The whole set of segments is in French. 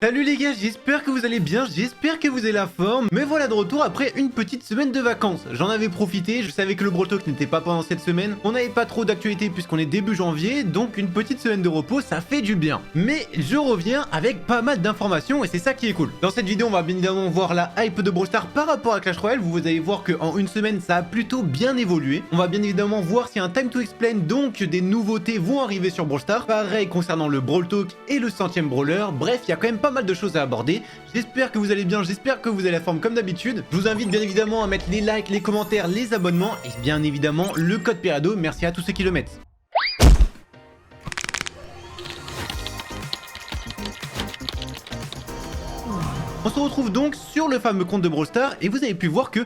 Salut les gars, j'espère que vous allez bien, j'espère que vous avez la forme. Me voilà de retour après une petite semaine de vacances. J'en avais profité, je savais que le Brawl Talk n'était pas pendant cette semaine. On n'avait pas trop d'actualité puisqu'on est début janvier, donc une petite semaine de repos, ça fait du bien. Mais je reviens avec pas mal d'informations et c'est ça qui est cool. Dans cette vidéo, on va bien évidemment voir la hype de Brawl Stars par rapport à Clash Royale. Vous allez voir qu'en une semaine, ça a plutôt bien évolué. On va bien évidemment voir si un time to explain, donc des nouveautés vont arriver sur Brawl Stars. Pareil concernant le Brawl Talk et le 100e Brawler. Bref, il y a quand même pas mal de choses à aborder. J'espère que vous allez bien, j'espère que vous avez la forme comme d'habitude. Je vous invite bien évidemment à mettre les likes, les commentaires, les abonnements et bien évidemment le code Perado. Merci à tous ceux qui le mettent. On se retrouve donc sur le fameux compte de Brawl Stars et vous avez pu voir que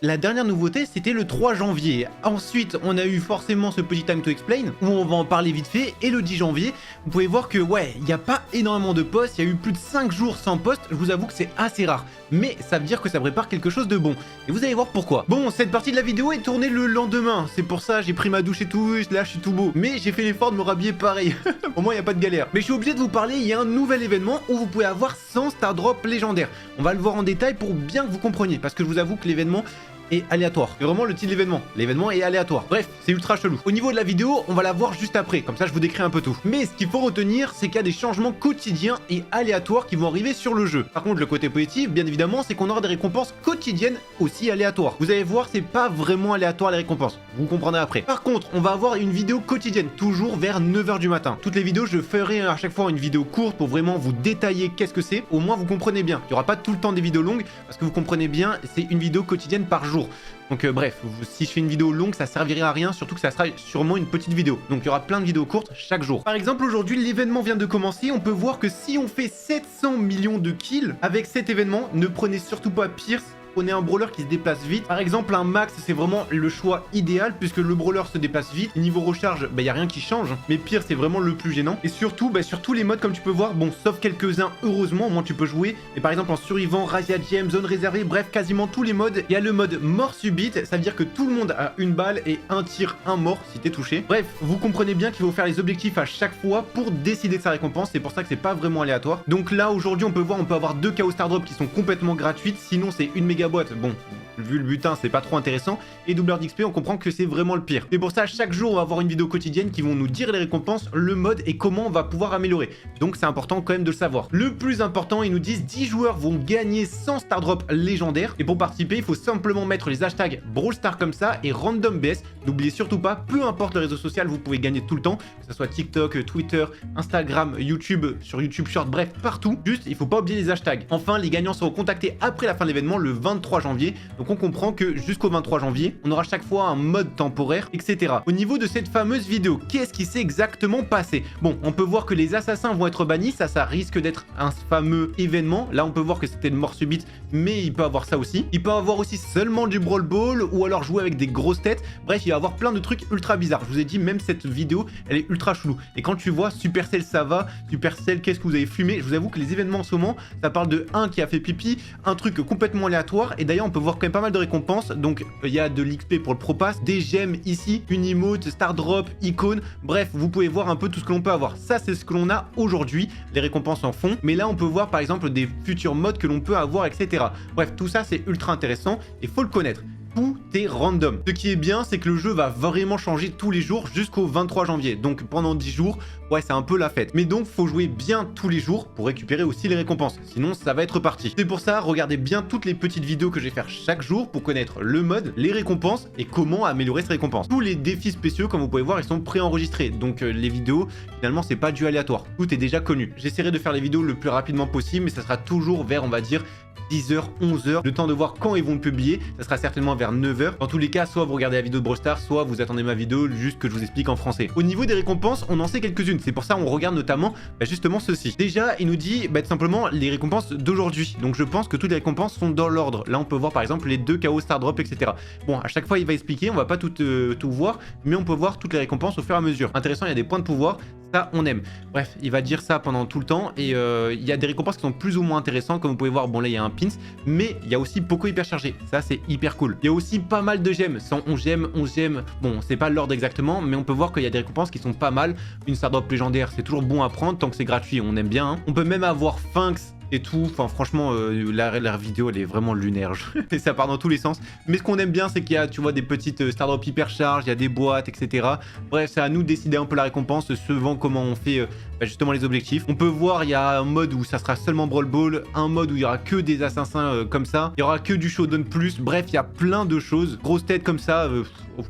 la dernière nouveauté c'était le 3 janvier. Ensuite on a eu forcément ce petit time to explain où on va en parler vite fait et le 10 janvier vous pouvez voir que ouais il n'y a pas énormément de posts, il y a eu plus de 5 jours sans post, je vous avoue que c'est assez rare. Mais ça veut dire que ça prépare quelque chose de bon. Et vous allez voir pourquoi. Bon, cette partie de la vidéo est tournée le lendemain. C'est pour ça, j'ai pris ma douche et tout, là je suis tout beau. Mais j'ai fait l'effort de me rhabiller pareil. Au moins, il n'y a pas de galère. Mais je suis obligé de vous parler, il y a un nouvel événement où vous pouvez avoir 100 Star Drop légendaires. On va le voir en détail pour bien que vous compreniez. Parce que je vous avoue que l'événement est aléatoire. C'est vraiment le titre de l'événement. L'événement est aléatoire. Bref, c'est ultra chelou. Au niveau de la vidéo, on va la voir juste après. Comme ça, je vous décris un peu tout. Mais ce qu'il faut retenir, c'est qu'il y a des changements quotidiens et aléatoires qui vont arriver sur le jeu. Par contre, le côté positif, bien évidemment, c'est qu'on aura des récompenses quotidiennes aussi aléatoires. Vous allez voir, c'est pas vraiment aléatoire les récompenses. Vous comprendrez après. Par contre, on va avoir une vidéo quotidienne, toujours vers 9 h du matin. Toutes les vidéos, je ferai à chaque fois une vidéo courte pour vraiment vous détailler qu'est-ce que c'est. Au moins, vous comprenez bien. Il n'y aura pas tout le temps des vidéos longues parce que vous comprenez bien, c'est une vidéo quotidienne par jour. Donc bref, si je fais une vidéo longue, ça servirait à rien, surtout que ça sera sûrement une petite vidéo. Donc il y aura plein de vidéos courtes chaque jour. Par exemple, aujourd'hui, l'événement vient de commencer. On peut voir que si on fait 700 millions de kills avec cet événement, ne prenez surtout pas Pierce. On est un brawler qui se déplace vite. Par exemple, un max, c'est vraiment le choix idéal puisque le brawler se déplace vite. Niveau recharge, il n'y a rien qui change. Mais pire, c'est vraiment le plus gênant. Et surtout, sur tous les modes, comme tu peux voir, bon, sauf quelques-uns, heureusement, au moins tu peux jouer. Mais par exemple, en survivant, Razia Gem, zone réservée, bref, quasiment tous les modes. Il y a le mode mort subite. Ça veut dire que tout le monde a une balle et un tir, un mort si t'es touché. Bref, vous comprenez bien qu'il faut faire les objectifs à chaque fois pour décider de sa récompense. C'est pour ça que c'est pas vraiment aléatoire. Donc là, aujourd'hui, on peut voir, on peut avoir 2 KO Star Drop qui sont complètement gratuites. Sinon, c'est une méga boîte. Bon, vu le butin, c'est pas trop intéressant. Et doubleur d'XP, on comprend que c'est vraiment le pire. Et pour ça, chaque jour, on va avoir une vidéo quotidienne qui vont nous dire les récompenses, le mode et comment on va pouvoir améliorer. Donc c'est important quand même de le savoir. Le plus important, ils nous disent 10 joueurs vont gagner 100 Star Drop légendaires. Et pour participer, il faut simplement mettre les hashtags Brawl Stars comme ça et Random BS. N'oubliez surtout pas, peu importe le réseau social, vous pouvez gagner tout le temps. Que ce soit TikTok, Twitter, Instagram, YouTube, sur YouTube Short, bref, partout. Juste, il faut pas oublier les hashtags. Enfin, les gagnants seront contactés après la fin de l'événement, le 23 janvier. Donc on comprend que jusqu'au 23 janvier, on aura chaque fois un mode temporaire, etc. Au niveau de cette fameuse vidéo, qu'est-ce qui s'est exactement passé? Bon, on peut voir que les assassins vont être bannis, ça risque d'être un fameux événement. Là, on peut voir que c'était une mort subite, mais il peut avoir ça aussi. Il peut avoir aussi seulement du Brawl Ball ou alors jouer avec des grosses têtes. Bref, il va y avoir plein de trucs ultra bizarres. Je vous ai dit, même cette vidéo, elle est ultra chelou. Et quand tu vois Supercell, ça va. Supercell, qu'est-ce que vous avez fumé? Je vous avoue que les événements en ce moment, ça parle de un qui a fait pipi, un truc complètement aléatoire. Et d'ailleurs, on peut voir quand même pas mal de récompenses. Donc il y a de l'XP pour le Pro Pass, des gemmes ici, une emote, Star Drop, icône. Bref, vous pouvez voir un peu tout ce que l'on peut avoir. Ça, c'est ce que l'on a aujourd'hui. Les récompenses en font. Mais là, on peut voir par exemple des futurs modes que l'on peut avoir, etc. Bref, tout ça, c'est ultra intéressant et faut le connaître. Tout est random. Ce qui est bien, c'est que le jeu va vraiment changer tous les jours jusqu'au 23 janvier. Donc pendant 10 jours, ouais, c'est un peu la fête. Mais donc, faut jouer bien tous les jours pour récupérer aussi les récompenses. Sinon, ça va être parti. C'est pour ça, regardez bien toutes les petites vidéos que je vais faire chaque jour pour connaître le mode, les récompenses et comment améliorer ces récompenses. Tous les défis spéciaux, comme vous pouvez voir, ils sont préenregistrés. Donc les vidéos, finalement, c'est pas du aléatoire. Tout est déjà connu. J'essaierai de faire les vidéos le plus rapidement possible, mais ça sera toujours vers, on va dire, 10h, 11h, le temps de voir quand ils vont le publier, ça sera certainement vers 9h. Dans tous les cas, soit vous regardez la vidéo de Brawl Stars, soit vous attendez ma vidéo juste que je vous explique en français. Au niveau des récompenses, on en sait quelques-unes, c'est pour ça on regarde notamment justement ceci. Déjà, il nous dit tout simplement les récompenses d'aujourd'hui, donc je pense que toutes les récompenses sont dans l'ordre. Là, on peut voir par exemple les 2 KO Star Drop, etc. Bon, à chaque fois, il va expliquer, on va pas tout voir, mais on peut voir toutes les récompenses au fur et à mesure. Intéressant, il y a des points de pouvoir, ça on aime. Bref, il va dire ça pendant tout le temps et il y a des récompenses qui sont plus ou moins intéressantes, comme vous pouvez voir. Bon, là il y a un pins, mais il y a aussi Poco hyper chargé, ça c'est hyper cool. Il y a aussi pas mal de gemmes, 111 gemmes, 11 gemmes, bon c'est pas l'ordre exactement, mais on peut voir qu'il y a des récompenses qui sont pas mal. Une Star Drop légendaire, c'est toujours bon à prendre tant que c'est gratuit, on aime bien, hein. On peut même avoir Finks et tout. Enfin franchement, la vidéo elle est vraiment lunaire. Et ça part dans tous les sens. Mais ce qu'on aime bien, c'est qu'il y a, tu vois, des petites Stardrop hypercharge, il y a des boîtes, etc. Bref, c'est à nous de décider un peu la récompense, suivant comment on fait justement les objectifs. On peut voir, il y a un mode où ça sera seulement Brawl Ball, un mode où il y aura que des assassins comme ça, il y aura que du Showdown Plus. Bref, il y a plein de choses. Grosse tête comme ça,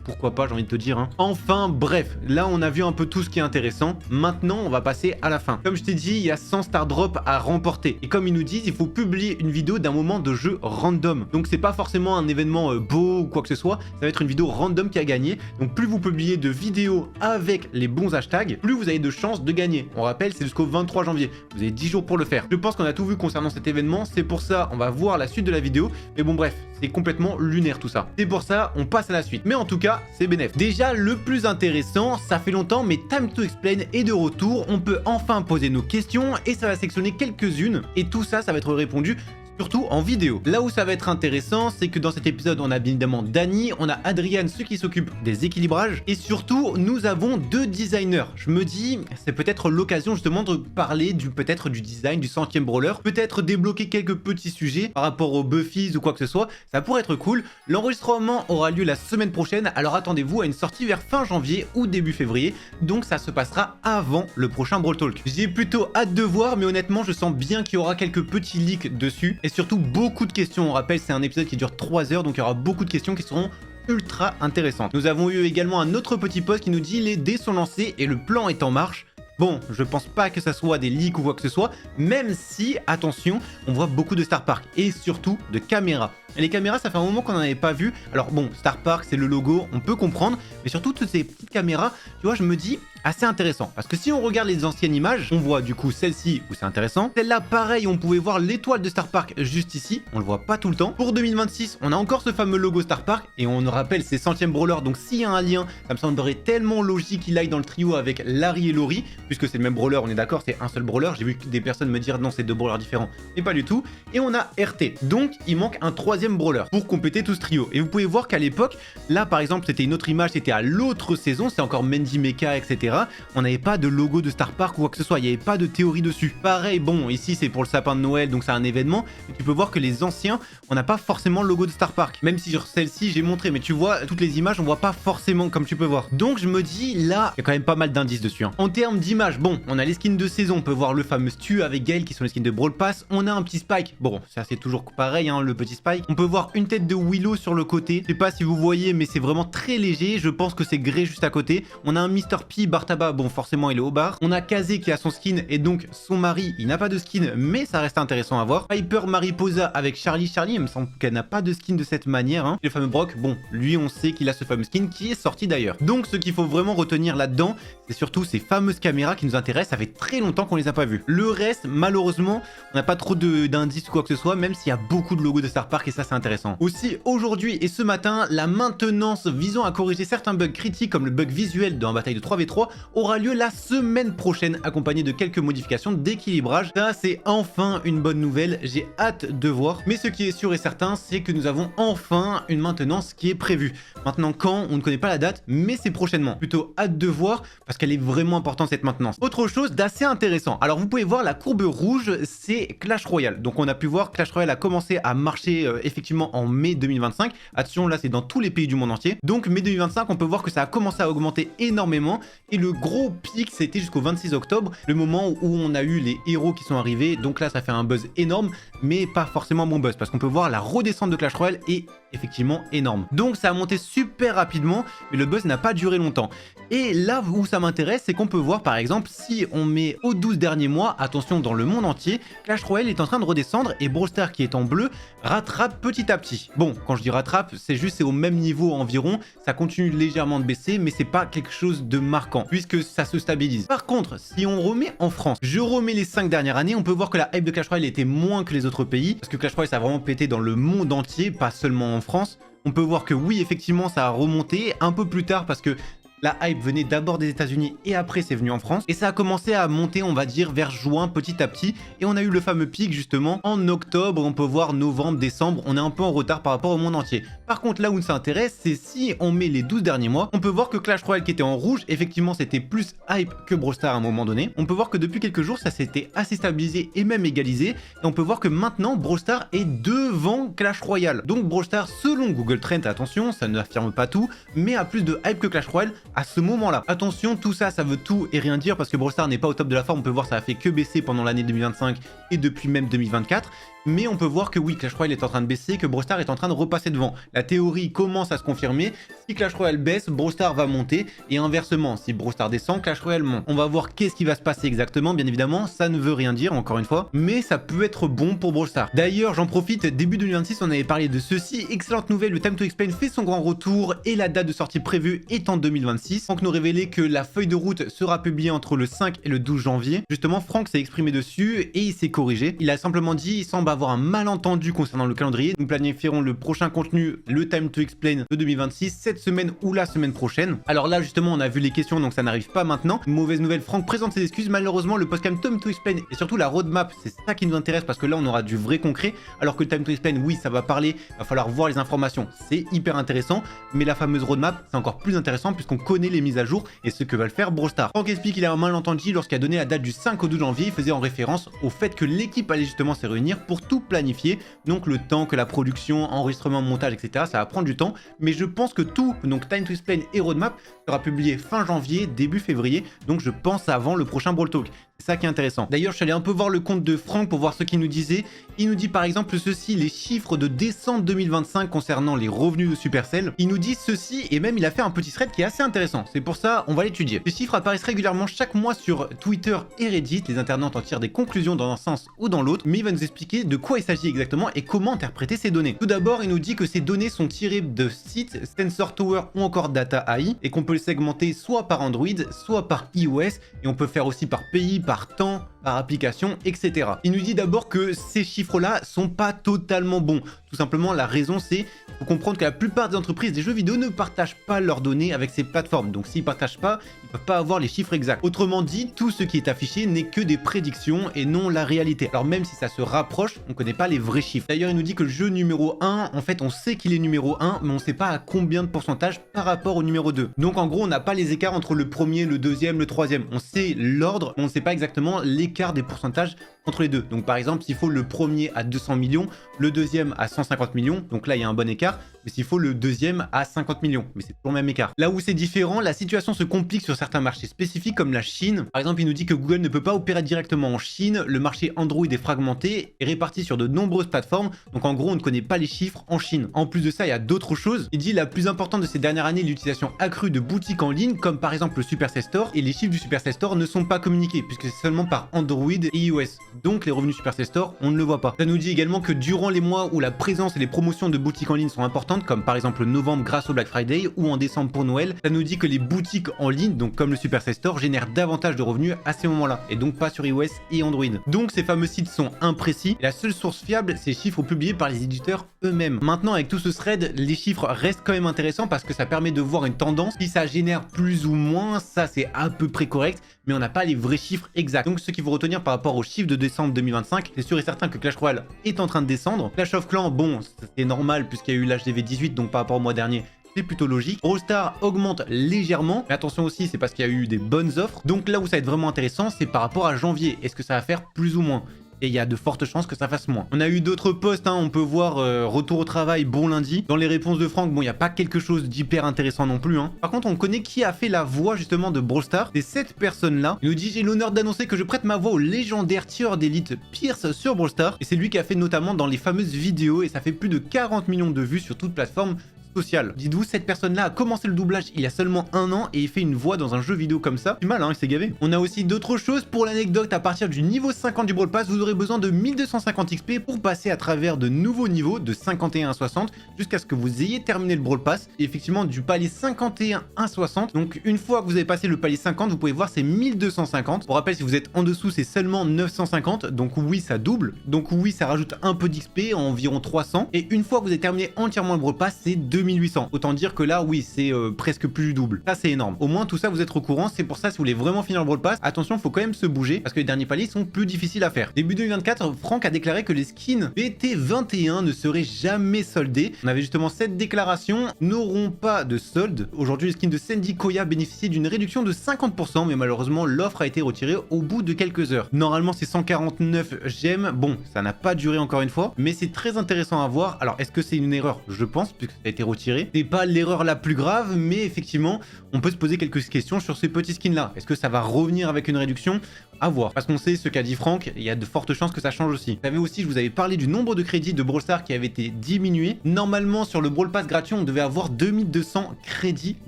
pourquoi pas, j'ai envie de te dire. Hein. Enfin, bref, là on a vu un peu tout ce qui est intéressant. Maintenant, on va passer à la fin. Comme je t'ai dit, il y a 100 Stardrop à remporter. Et comme ils nous disent, il faut publier une vidéo d'un moment de jeu random. Donc c'est pas forcément un événement beau ou quoi que ce soit, ça va être une vidéo random qui a gagné. Donc plus vous publiez de vidéos avec les bons hashtags, plus vous avez de chances de gagner. On rappelle, c'est jusqu'au 23 janvier. Vous avez 10 jours pour le faire. Je pense qu'on a tout vu concernant cet événement, c'est pour ça on va voir la suite de la vidéo. Mais bon bref, c'est complètement lunaire tout ça. C'est pour ça, on passe à la suite. Mais en tout cas, c'est bénéf. Déjà, le plus intéressant, ça fait longtemps, mais Time to Explain est de retour. On peut enfin poser nos questions et ça va sectionner quelques-unes. Et tout ça, ça va être répondu surtout en vidéo. Là où ça va être intéressant, c'est que dans cet épisode, on a bien évidemment Dany, on a Adrian, ceux qui s'occupent des équilibrages, et surtout, nous avons 2 designers. Je me dis, c'est peut-être l'occasion justement de parler peut-être du design du 100e brawler, peut-être débloquer quelques petits sujets par rapport aux Buffies ou quoi que ce soit, ça pourrait être cool. L'enregistrement aura lieu la semaine prochaine, alors attendez-vous à une sortie vers fin janvier ou début février, donc ça se passera avant le prochain Brawl Talk. J'ai plutôt hâte de voir, mais honnêtement, je sens bien qu'il y aura quelques petits leaks dessus, et surtout beaucoup de questions. On rappelle, c'est un épisode qui dure 3 heures, donc il y aura beaucoup de questions qui seront ultra intéressantes. Nous avons eu également un autre petit post qui nous dit les dés sont lancés et le plan est en marche. Bon, je pense pas que ça soit des leaks ou quoi que ce soit, même si, attention, on voit beaucoup de Star Park et surtout de caméras. Et les caméras, ça fait un moment qu'on n'en avait pas vu. Alors bon, Star Park, c'est le logo, on peut comprendre, mais surtout toutes ces petites caméras, tu vois, je me dis, assez intéressant. Parce que si on regarde les anciennes images, on voit du coup celle-ci où c'est intéressant. Celle-là, pareil, on pouvait voir l'étoile de Star Park juste ici, on le voit pas tout le temps. Pour 2026, on a encore ce fameux logo Star Park, et on rappelle, c'est 100e brawler, donc s'il y a un lien, ça me semblerait tellement logique qu'il aille dans le trio avec Larry et Lori, puisque c'est le même brawler, on est d'accord, c'est un seul brawler. J'ai vu des personnes me dire non, c'est 2 brawlers différents, et pas du tout. Et on a RT, donc il manque un 3e brawler pour compléter tout ce trio. Et vous pouvez voir qu'à l'époque, là par exemple, c'était une autre image, c'était à l'autre saison, c'est encore Mandy Mecha, etc. On n'avait pas de logo de Star Park ou quoi que ce soit, il n'y avait pas de théorie dessus. Pareil, bon, ici c'est pour le sapin de Noël, donc c'est un événement, mais tu peux voir que les anciens, on n'a pas forcément le logo de Star Park. Même si sur celle-ci, j'ai montré, mais tu vois, toutes les images, on voit pas forcément comme tu peux voir. Donc je me dis, là, il y a quand même pas mal d'indices dessus. Hein. En termes d'images, bon, on a les skins de saison, on peut voir le fameux Stu avec Gale qui sont les skins de Brawl Pass. On a un petit Spike, bon, ça c'est toujours pareil, hein, le petit Spike. On peut voir une tête de Willow sur le côté. Je sais pas si vous voyez, mais c'est vraiment très léger. Je pense que c'est Grey juste à côté. On a un Mr. P, Bartaba, bon, forcément, il est au bar. On a Kazé qui a son skin et donc son mari, il n'a pas de skin, mais ça reste intéressant à voir. Piper Mariposa avec Charlie. Charlie, il me semble qu'elle n'a pas de skin de cette manière. Hein. Et le fameux Brock, bon, lui, on sait qu'il a ce fameux skin qui est sorti d'ailleurs. Donc, ce qu'il faut vraiment retenir là-dedans, c'est surtout ces fameuses caméras qui nous intéressent. Ça fait très longtemps qu'on les a pas vues. Le reste, malheureusement, on n'a pas trop d'indices ou quoi que ce soit, même s'il y a beaucoup de logos de Star Park et ça, c'est intéressant. Aussi, aujourd'hui et ce matin, la maintenance visant à corriger certains bugs critiques comme le bug visuel dans la bataille de 3v3 aura lieu la semaine prochaine, accompagnée de quelques modifications d'équilibrage. Ça, c'est enfin une bonne nouvelle, j'ai hâte de voir. Mais ce qui est sûr et certain, c'est que nous avons enfin une maintenance qui est prévue. Maintenant, quand, on ne connaît pas la date, mais c'est prochainement. Plutôt hâte de voir, parce qu'elle est vraiment importante cette maintenance. Autre chose d'assez intéressant, alors vous pouvez voir la courbe rouge, c'est Clash Royale. Donc on a pu voir que Clash Royale a commencé à marcher effectivement en mai 2025. Attention, là c'est dans tous les pays du monde entier. Donc mai 2025, on peut voir que ça a commencé à augmenter énormément. Et le gros pic, c'était jusqu'au 26 octobre, le moment où on a eu les héros qui sont arrivés. Donc là, ça fait un buzz énorme, mais pas forcément bon buzz, parce qu'on peut voir la redescente de Clash Royale est effectivement énorme. Donc ça a monté super rapidement, mais le buzz n'a pas duré longtemps. Et là où ça m'intéresse, c'est qu'on peut voir par exemple, si on met aux 12 derniers mois, attention dans le monde entier, Clash Royale est en train de redescendre et Brawl Stars qui est en bleu rattrape petit à petit. Bon, quand je dis rattrape, c'est au même niveau environ, ça continue légèrement de baisser, mais c'est pas quelque chose de marquant, puisque ça se stabilise. Par contre, si on remet en France, je remets les 5 dernières années, on peut voir que la hype de Clash Royale était moins que les autres pays, parce que Clash Royale ça a vraiment pété dans le monde entier, pas seulement en France. On peut voir que oui, effectivement, ça a remonté un peu plus tard parce que La hype venait d'abord des États-Unis et après c'est venu en France. Et ça a commencé à monter, on va dire, vers juin petit à petit. Et on a eu le fameux pic justement en octobre. On peut voir novembre, décembre. On est un peu en retard par rapport au monde entier. Par contre, là où ça intéresse, c'est si on met les 12 derniers mois, on peut voir que Clash Royale qui était en rouge, effectivement, c'était plus hype que Brawl Stars à un moment donné. On peut voir que depuis quelques jours, ça s'était assez stabilisé et même égalisé. Et on peut voir que maintenant, Brawl Stars est devant Clash Royale. Donc Brawl Stars, selon Google Trends, attention, ça ne affirme pas tout, mais a plus de hype que Clash Royale à ce moment-là. Attention, tout ça, ça veut tout et rien dire parce que Brawl Stars n'est pas au top de la forme. On peut voir ça a fait que baisser pendant l'année 2025 et depuis même 2024. Mais on peut voir que oui, Clash Royale est en train de baisser, que Brawl Stars est en train de repasser devant. La théorie commence à se confirmer. Si Clash Royale baisse, Brawl Stars va monter. Et inversement, si Brawl Stars descend, Clash Royale monte. On va voir qu'est-ce qui va se passer exactement. Bien évidemment, ça ne veut rien dire, encore une fois. Mais ça peut être bon pour Brawl Stars. D'ailleurs, j'en profite, début 2026, on avait parlé de ceci. Excellente nouvelle, le Time to Explain fait son grand retour. Et la date de sortie prévue est en 2026. Franck nous révélait que la feuille de route sera publiée entre le 5 et le 12 janvier. Justement, Franck s'est exprimé dessus et il s'est corrigé. Il a simplement dit, il semble avoir un malentendu concernant le calendrier. Nous planifierons le prochain contenu, le Time to Explain de 2026, cette semaine ou la semaine prochaine. Alors là, justement, on a vu les questions, donc ça n'arrive pas maintenant. Mauvaise nouvelle, Franck présente ses excuses. Malheureusement, le podcast Time to Explain et surtout la roadmap, c'est ça qui nous intéresse parce que là, on aura du vrai concret. Alors que le Time to Explain, oui, ça va parler, il va falloir voir les informations. C'est hyper intéressant, mais la fameuse roadmap, c'est encore plus intéressant puisqu'on connaît les mises à jour et ce que va le faire Brawl Stars. Franck explique qu'il a un malentendu lorsqu'il a donné la date du 5 au 12 janvier. Il faisait en référence au fait que l'équipe allait justement se réunir pour tout planifier. Donc le temps que la production, enregistrement, montage, etc. ça va prendre du temps. Mais je pense que tout, donc Time to Explain et roadmap, sera publié fin janvier, début février. Donc je pense avant le prochain Brawl Talk. C'est ça qui est intéressant. D'ailleurs, je suis allé un peu voir le compte de Franck pour voir ce qu'il nous disait. Il nous dit par exemple ceci, les chiffres de décembre 2025 concernant les revenus de Supercell. Il nous dit ceci et même il a fait un petit thread qui est assez intéressant. C'est pour ça, on va l'étudier. Ces chiffres apparaissent régulièrement chaque mois sur Twitter et Reddit. Les internautes en tirent des conclusions dans un sens ou dans l'autre. Mais il va nous expliquer de quoi il s'agit exactement et comment interpréter ces données. Tout d'abord, il nous dit que ces données sont tirées de sites Sensor Tower ou encore Data AI et qu'on peut les segmenter soit par Android, soit par iOS et on peut faire aussi par pays, par temps, par application, etc. Il nous dit d'abord que ces chiffres-là sont pas totalement bons. Tout simplement, la raison, c'est faut comprendre que la plupart des entreprises des jeux vidéo ne partagent pas leurs données avec ces plateformes. Donc s'ils partagent pas, ils peuvent pas avoir les chiffres exacts. Autrement dit, tout ce qui est affiché n'est que des prédictions et non la réalité. Alors même si ça se rapproche, on connaît pas les vrais chiffres. D'ailleurs, il nous dit que le jeu numéro 1, en fait, on sait qu'il est numéro 1, mais on sait pas à combien de pourcentage par rapport au numéro 2. Donc en gros, on n'a pas les écarts entre le premier, le deuxième, le troisième. On sait l'ordre, mais on ne sait pas exactement l'écart des pourcentages entre les deux. Donc par exemple, s'il faut le premier à 200 millions, le deuxième à 150 millions, donc là il y a un bon écart, mais s'il faut le deuxième à 50 millions, mais c'est toujours le même écart. Là où c'est différent, la situation se complique sur certains marchés spécifiques comme la Chine. Par exemple, il nous dit que Google ne peut pas opérer directement en Chine, le marché Android est fragmenté et réparti sur de nombreuses plateformes, donc en gros on ne connaît pas les chiffres en Chine. En plus de ça, il y a d'autres choses. Il dit la plus importante de ces dernières années, l'utilisation accrue de boutiques en ligne, comme par exemple le Supercell Store, et les chiffres du Supercell Store ne sont pas communiqués, puisque c'est seulement par Android et iOS. Donc les revenus Supercell Store, on ne le voit pas. Ça nous dit également que durant les mois où la présence et les promotions de boutiques en ligne sont importantes, comme par exemple novembre grâce au Black Friday ou en décembre pour Noël, ça nous dit que les boutiques en ligne, donc comme le Supercell Store, génèrent davantage de revenus à ces moments-là, et donc pas sur iOS et Android. Donc ces fameux sites sont imprécis, et la seule source fiable, c'est les chiffres publiés par les éditeurs eux-mêmes. Maintenant, avec tout ce thread, les chiffres restent quand même intéressants parce que ça permet de voir une tendance. Si ça génère plus ou moins, ça c'est à peu près correct, mais on n'a pas les vrais chiffres exacts. Donc ce qu'il faut retenir par rapport aux chiffres de décembre 2025, c'est sûr et certain que Clash Royale est en train de descendre. Clash of Clans, bon, c'est normal puisqu'il y a eu l'HDV 18, donc par rapport au mois dernier, c'est plutôt logique. Brawl Stars augmente légèrement, mais attention aussi, c'est parce qu'il y a eu des bonnes offres. Donc là où ça va être vraiment intéressant, c'est par rapport à janvier. Est-ce que ça va faire plus ou moins ? Et il y a de fortes chances que ça fasse moins. On a eu d'autres posts, hein, on peut voir retour au travail, bon lundi. Dans les réponses de Franck, bon, il n'y a pas quelque chose d'hyper intéressant non plus. Hein. Par contre, on connaît qui a fait la voix justement de Brawl Stars. C'est cette personne-là. Il nous dit, j'ai l'honneur d'annoncer que je prête ma voix au légendaire tireur d'élite Pierce sur Brawl Stars. Et c'est lui qui a fait notamment dans les fameuses vidéos, et ça fait plus de 40 millions de vues sur toute plateforme social. Dites-vous, cette personne-là a commencé le doublage il y a seulement 1 an et il fait une voix dans un jeu vidéo comme ça. C'est mal, hein, il s'est gavé. On a aussi d'autres choses. Pour l'anecdote, à partir du niveau 50 du Brawl Pass, vous aurez besoin de 1250 XP pour passer à travers de nouveaux niveaux de 51 à 60 jusqu'à ce que vous ayez terminé le Brawl Pass. Et effectivement, du palier 51 à 60. Donc, une fois que vous avez passé le palier 50, vous pouvez voir c'est 1250. Pour rappel, si vous êtes en dessous, c'est seulement 950. Donc oui, ça double. Donc oui, ça rajoute un peu d'XP, environ 300. Et une fois que vous avez terminé entièrement le Brawl Pass, c'est 2000 2800. Autant dire que là, oui, c'est presque plus du double. Ça, c'est énorme. Au moins, tout ça, vous êtes au courant. C'est pour ça, si vous voulez vraiment finir le Brawl Pass, attention, faut quand même se bouger parce que les derniers paliers sont plus difficiles à faire. Début 2024, Franck a déclaré que les skins BT21 ne seraient jamais soldés. On avait justement cette déclaration, n'auront pas de solde. Aujourd'hui, les skins de Sandy Koya bénéficient d'une réduction de 50%, mais malheureusement, l'offre a été retirée au bout de quelques heures. Normalement, c'est 149 gemmes. Bon, ça n'a pas duré encore une fois, mais c'est très intéressant à voir. Alors, est-ce que c'est une erreur? Je pense, puisque ça a été retiré. C'est pas l'erreur la plus grave, mais effectivement, on peut se poser quelques questions sur ces petits skins-là. Est-ce que ça va revenir avec une réduction? À voir. Parce qu'on sait ce qu'a dit Franck, il y a de fortes chances que ça change aussi. Vous savez aussi, je vous avais parlé du nombre de crédits de Brawl Stars qui avait été diminué. Normalement, sur le Brawl Pass gratuit, on devait avoir 2200 crédits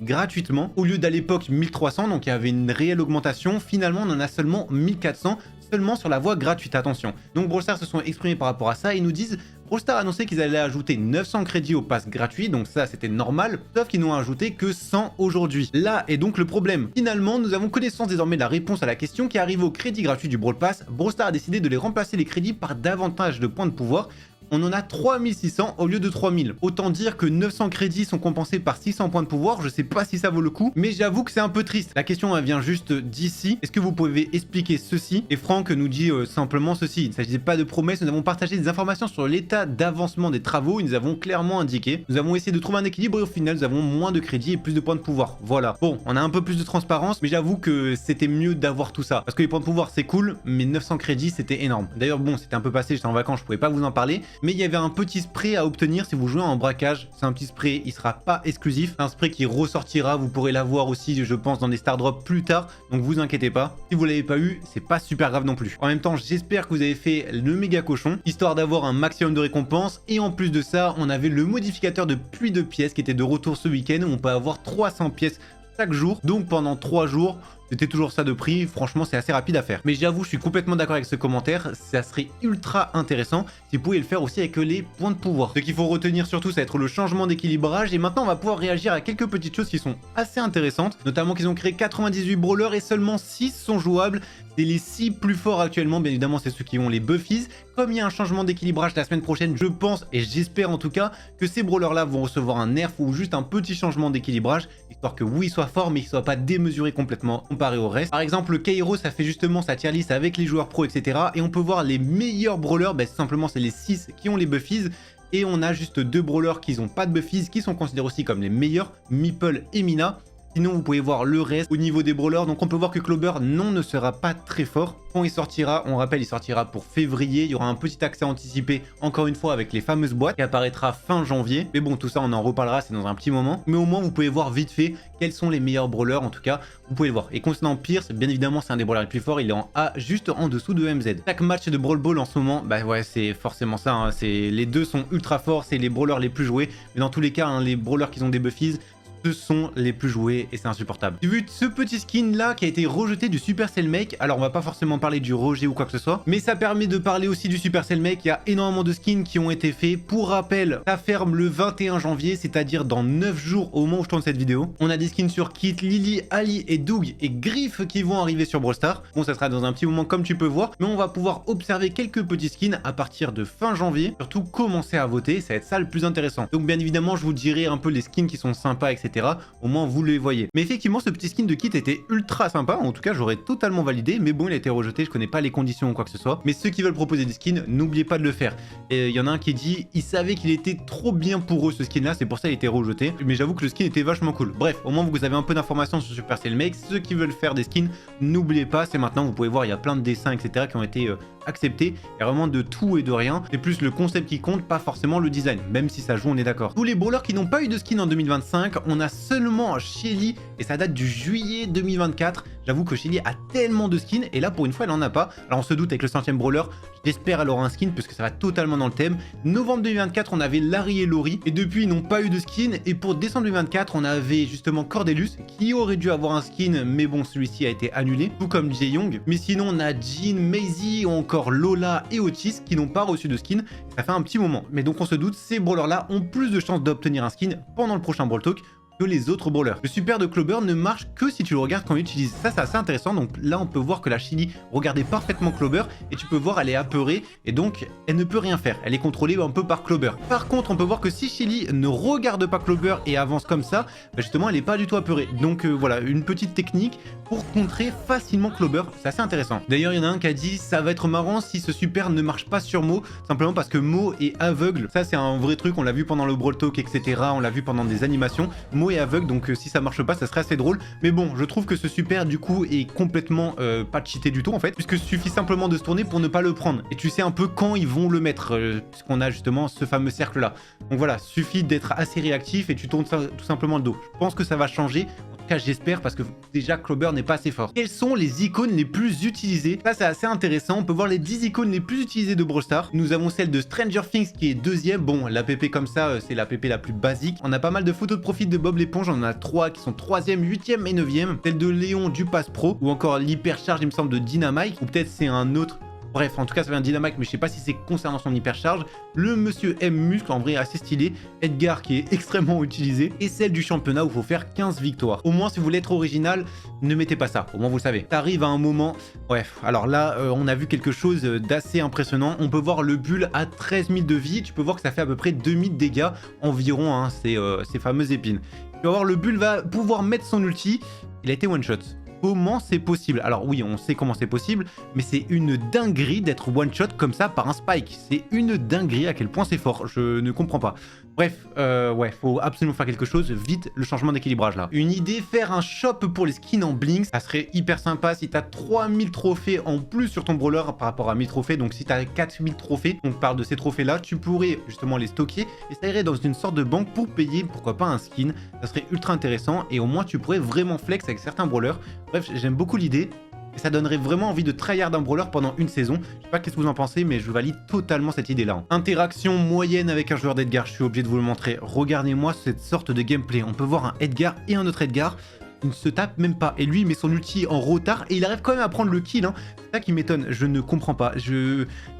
gratuitement, au lieu d'à l'époque 1300, donc il y avait une réelle augmentation. Finalement, on en a seulement 1400, seulement sur la voie gratuite, attention. Donc Brawl Stars se sont exprimés par rapport à ça et nous disent... Brawl Stars a annoncé qu'ils allaient ajouter 900 crédits au pass gratuit, donc ça c'était normal, sauf qu'ils n'ont ajouté que 100 aujourd'hui. Là est donc le problème. Finalement, nous avons connaissance désormais de la réponse à la question qui arrive au crédit gratuit du Brawl Pass. Brawl Stars a décidé de les remplacer les crédits par davantage de points de pouvoir. On en a 3600 au lieu de 3000. Autant dire que 900 crédits sont compensés par 600 points de pouvoir. Je sais pas si ça vaut le coup, mais j'avoue que c'est un peu triste. La question elle vient juste d'ici. Est-ce que vous pouvez expliquer ceci? Et Franck nous dit simplement ceci. Il ne s'agissait pas de promesses. Nous avons partagé des informations sur l'état d'avancement des travaux et nous avons clairement indiqué. Nous avons essayé de trouver un équilibre et au final nous avons moins de crédits et plus de points de pouvoir. Voilà. Bon, on a un peu plus de transparence, mais j'avoue que c'était mieux d'avoir tout ça. Parce que les points de pouvoir c'est cool, mais 900 crédits c'était énorme. D'ailleurs bon, c'était un peu passé, j'étais en vacances, je pouvais pas vous en parler. Mais il y avait un petit spray à obtenir si vous jouez en braquage. C'est un petit spray, il sera pas exclusif. C'est un spray qui ressortira, vous pourrez l'avoir aussi, je pense, dans des Star Drops plus tard. Donc vous inquiétez pas. Si vous l'avez pas eu, c'est pas super grave non plus. En même temps, j'espère que vous avez fait le méga cochon, histoire d'avoir un maximum de récompenses. Et en plus de ça, on avait le modificateur de puits de pièces qui était de retour ce week-end où on peut avoir 300 pièces chaque jour. Donc pendant 3 jours, c'était toujours ça de prix, franchement c'est assez rapide à faire. Mais j'avoue, je suis complètement d'accord avec ce commentaire, ça serait ultra intéressant si vous pouvez le faire aussi avec les points de pouvoir. Ce qu'il faut retenir surtout, ça va être le changement d'équilibrage. Et maintenant on va pouvoir réagir à quelques petites choses qui sont assez intéressantes. Notamment qu'ils ont créé 98 brawlers et seulement 6 sont jouables. C'est les 6 plus forts actuellement, bien évidemment c'est ceux qui ont les buffies. Comme il y a un changement d'équilibrage la semaine prochaine, je pense et j'espère en tout cas que ces brawlers là vont recevoir un nerf ou juste un petit changement d'équilibrage, histoire que oui, ils soient forts mais qu'ils soient pas démesurés complètement comparé au reste. Par exemple, le Kairo, ça fait justement sa tier list avec les joueurs pro, etc. Et on peut voir les meilleurs brawlers, bah, simplement c'est les 6 qui ont les buffies. Et on a juste 2 brawlers qui n'ont pas de buffies, qui sont considérés aussi comme les meilleurs, Meeple et Mina. Sinon, vous pouvez voir le reste au niveau des brawlers. Donc, on peut voir que Clover, non, ne sera pas très fort. Quand il sortira, on rappelle, il sortira pour février. Il y aura un petit accès anticipé, encore une fois, avec les fameuses boîtes qui apparaîtra fin janvier. Mais bon, tout ça, on en reparlera, c'est dans un petit moment. Mais au moins, vous pouvez voir vite fait quels sont les meilleurs brawlers. En tout cas, vous pouvez le voir. Et concernant Pierce, bien évidemment, c'est un des brawlers les plus forts. Il est en A, juste en dessous de MZ. Chaque match de Brawl Ball en ce moment, bah ouais, c'est forcément ça. Hein. Les deux sont ultra forts. C'est les brawlers les plus joués. Mais dans tous les cas, hein, les brawlers qui ont des buffies, ce sont les plus joués et c'est insupportable. J'ai vu ce petit skin là qui a été rejeté du Supercell Make. Alors on va pas forcément parler du rejet ou quoi que ce soit, mais ça permet de parler aussi du Supercell Make. Il y a énormément de skins qui ont été faits. Pour rappel, ça ferme le 21 janvier, c'est-à-dire dans 9 jours au moment où je tourne cette vidéo. On a des skins sur Kit, Lily, Ali et Doug et Griff qui vont arriver sur Brawl Stars. Bon, ça sera dans un petit moment comme tu peux voir, mais on va pouvoir observer quelques petits skins à partir de fin janvier. Surtout commencer à voter, ça va être ça le plus intéressant. Donc bien évidemment, je vous dirai un peu les skins qui sont sympas, etc. Au moins vous les voyez. Mais effectivement, ce petit skin de Kit était ultra sympa. En tout cas, j'aurais totalement validé. Mais bon, il a été rejeté. Je connais pas les conditions ou quoi que ce soit. Mais ceux qui veulent proposer des skins, n'oubliez pas de le faire. Et il y en a un qui dit, il savait qu'il était trop bien pour eux ce skin là. C'est pour ça qu'il a été rejeté. Mais j'avoue que le skin était vachement cool. Bref, au moins vous avez un peu d'informations sur Supercell Make. Ceux qui veulent faire des skins, n'oubliez pas. C'est maintenant. Vous pouvez voir, il y a plein de dessins, etc. qui ont été acceptés. Il y a vraiment de tout et de rien. C'est plus le concept qui compte, pas forcément le design. Même si ça joue, on est d'accord. Tous les brawlers qui n'ont pas eu de skin en 2025, on a seulement Shelly et ça date du juillet 2024. J'avoue que Shelly a tellement de skins et là pour une fois elle en a pas. Alors on se doute avec le 100e brawler, j'espère elle aura un skin puisque ça va totalement dans le thème. Novembre 2024 on avait Larry et Lori et depuis ils n'ont pas eu de skin. Et pour décembre 2024 on avait justement Cordelius qui aurait dû avoir un skin mais bon celui-ci a été annulé, tout comme Jae Young. Mais sinon on a Jean, Maisie ou encore Lola et Otis qui n'ont pas reçu de skin. Ça fait un petit moment. Mais donc on se doute, ces brawlers là ont plus de chances d'obtenir un skin pendant le prochain Brawl Talk. que les autres brawlers. Le super de Clover ne marche que si tu le regardes quand il utilise. Ça, c'est assez intéressant. Donc là, on peut voir que la Chili regardait parfaitement Clover et tu peux voir, elle est apeurée et donc elle ne peut rien faire. Elle est contrôlée un peu par Clover. Par contre, on peut voir que si Chili ne regarde pas Clover et avance comme ça, bah justement, elle n'est pas du tout apeurée. Donc voilà, une petite technique pour contrer facilement Clover. C'est assez intéressant. D'ailleurs, il y en a un qui a dit ça va être marrant si ce super ne marche pas sur Mo, simplement parce que Mo est aveugle. Ça, c'est un vrai truc. On l'a vu pendant le Brawl Talk, etc. On l'a vu pendant des animations. Mo est aveugle, donc si ça marche pas, ça serait assez drôle. Mais bon, je trouve que ce super, du coup, est complètement pas cheaté du tout, en fait, puisque suffit simplement de se tourner pour ne pas le prendre. Et tu sais un peu quand ils vont le mettre, puisqu'on a justement ce fameux cercle-là. Donc voilà, suffit d'être assez réactif et tu tournes ça, tout simplement le dos. Je pense que ça va changer. En tout cas, j'espère, parce que déjà Clover n'est pas assez fort. Quelles sont les icônes les plus utilisées? Ça, c'est assez intéressant. On peut voir les 10 icônes les plus utilisées de Brawl Stars. Nous avons celle de Stranger Things qui est deuxième. Bon, la PP comme ça, c'est la PP la plus basique. On a pas mal de photos de profil de Bob l'éponge. On en a 3 qui sont 3e, 8e et 9e. Celle de Léon du Pass Pro. Ou encore l'hypercharge, il me semble, de Dynamite. Ou peut-être c'est un autre. Bref, en tout cas, ça vient de Dynamite, mais je sais pas si c'est concernant son hypercharge. Le Monsieur M Muscle, en vrai, assez stylé. Edgar, qui est extrêmement utilisé. Et celle du championnat où il faut faire 15 victoires. Au moins, si vous voulez être original, ne mettez pas ça. Au moins, vous le savez. Ça arrive à un moment... Bref, alors là, on a vu quelque chose d'assez impressionnant. On peut voir le bull à 13 000 de vie. Tu peux voir que ça fait à peu près 2000 de dégâts environ, hein, ces fameuses épines. Tu vas voir, le bull va pouvoir mettre son ulti. Il a été one-shot. Comment c'est possible? Alors oui, on sait comment c'est possible, mais c'est une dinguerie d'être one-shot comme ça par un Spike. C'est une dinguerie à quel point c'est fort, je ne comprends pas. Bref, ouais, faut absolument faire quelque chose, vite, le changement d'équilibrage là. Une idée, faire un shop pour les skins en blinks, ça serait hyper sympa si t'as 3000 trophées en plus sur ton brawler par rapport à 1000 trophées, donc si t'as 4000 trophées, on parle de ces trophées là, tu pourrais justement les stocker et ça irait dans une sorte de banque pour payer, pourquoi pas un skin, ça serait ultra intéressant et au moins tu pourrais vraiment flex avec certains brawlers. Bref, j'aime beaucoup l'idée. Et ça donnerait vraiment envie de tryhard un brawler pendant une saison. Je sais pas qu'est-ce que vous en pensez, mais je valide totalement cette idée-là. Interaction moyenne avec un joueur d'Edgar, je suis obligé de vous le montrer. Regardez-moi cette sorte de gameplay. On peut voir un Edgar et un autre Edgar. Il ne se tape même pas. Et lui, il met son ulti en retard et il arrive quand même à prendre le kill. Hein. C'est ça qui m'étonne. Je ne comprends pas.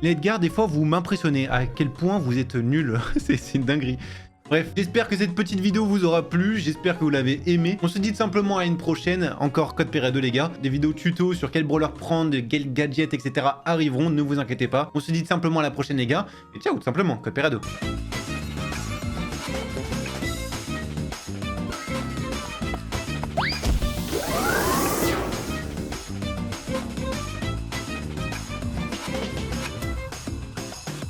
L'Edgar, des fois, vous m'impressionnez. À quel point vous êtes nul. C'est une dinguerie. Bref, j'espère que cette petite vidéo vous aura plu, j'espère que vous l'avez aimé. On se dit tout simplement à une prochaine, encore code Peredo les gars. Des vidéos tuto sur quel brawler prendre, quel gadget, etc. arriveront, ne vous inquiétez pas. On se dit tout simplement à la prochaine les gars, et ciao, tout simplement, code Peredo.